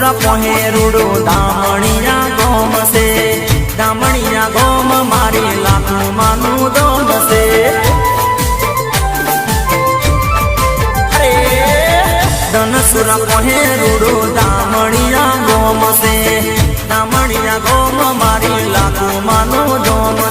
સુરા પોહે રૂડો દામણિયા ગોમ છે દામણિયા ગોમ મારી લાખું માનું દોમ છે ધનસુરા પોહે રૂડો દામણિયા ગોમ છે દામણિયા ગોમ મારી લાખું માનું દોમ